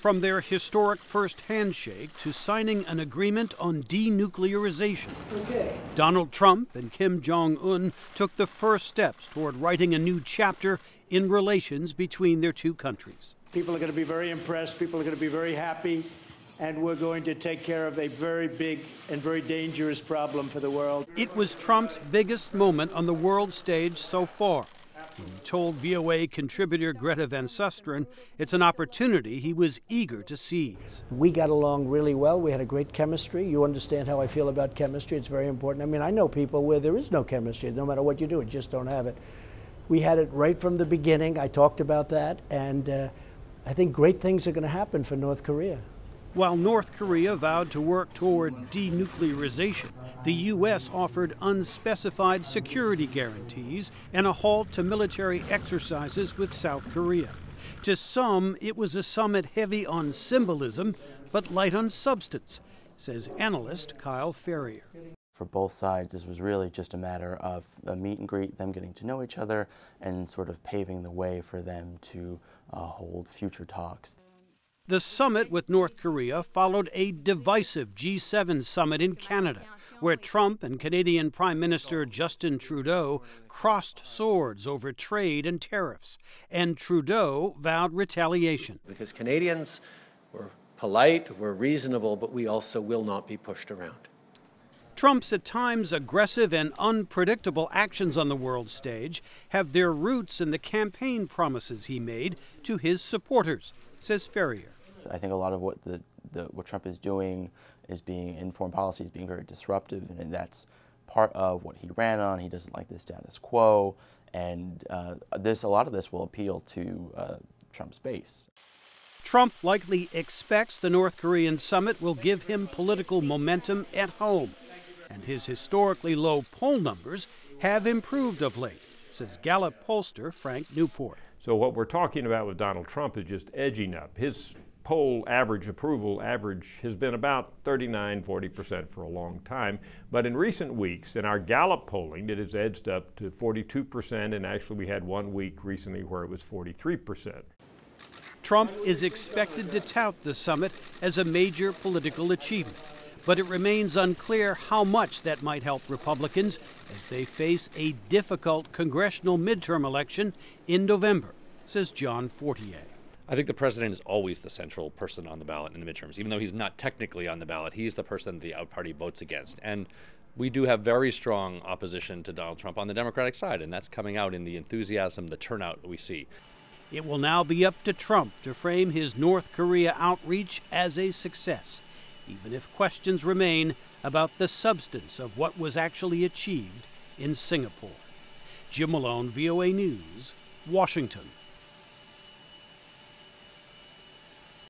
From their historic first handshake to signing an agreement on denuclearization, Donald Trump and Kim Jong Un took the first steps toward writing a new chapter in relations between their two countries. People are going to be very impressed, people are going to be very happy, and we're going to take care of a very big and very dangerous problem for the world. It was Trump's biggest moment on the world stage so far. He told VOA contributor Greta Van Susteren it's an opportunity he was eager to seize. We got along really well. We had a great chemistry. You understand how I feel about chemistry. It's very important. I mean, I know people where there is no chemistry. No matter what you do, you just don't have it. We had it right from the beginning. I talked about that, and I think great things are going to happen for North Korea. While North Korea vowed to work toward denuclearization, the U.S. offered unspecified security guarantees and a halt to military exercises with South Korea. To some, it was a summit heavy on symbolism but light on substance, says analyst Kyle Ferrier. For both sides, this was really just a matter of a meet and greet, them getting to know each other, and sort of paving the way for them to hold future talks. The summit with North Korea followed a divisive G7 summit in Canada, where Trump and Canadian Prime Minister Justin Trudeau crossed swords over trade and tariffs, and Trudeau vowed retaliation. Because Canadians were polite, were reasonable, but we also will not be pushed around. Trump's at times aggressive and unpredictable actions on the world stage have their roots in the campaign promises he made to his supporters, says Ferrier. I think a lot of what Trump is doing is in foreign policy is being very disruptive, and that's part of what he ran on. He doesn't like the status quo, and a lot of this will appeal to Trump's base. Trump likely expects the North Korean summit will give him political momentum at home, and his historically low poll numbers have improved of late, says Gallup pollster Frank Newport. So what we're talking about with Donald Trump is just edging up. His poll approval average has been about 39–40% for a long time. But in recent weeks, in our Gallup polling, it has edged up to 42%, and actually we had 1 week recently where it was 43%. Trump is expected to tout the summit as a major political achievement, but it remains unclear how much that might help Republicans as they face a difficult congressional midterm election in November, says John Fortier. I think the president is always the central person on the ballot in the midterms. Even though he's not technically on the ballot, he's the person the out party votes against. And we do have very strong opposition to Donald Trump on the Democratic side, and that's coming out in the enthusiasm, the turnout we see. It will now be up to Trump to frame his North Korea outreach as a success, even if questions remain about the substance of what was actually achieved in Singapore. Jim Malone, VOA News, Washington.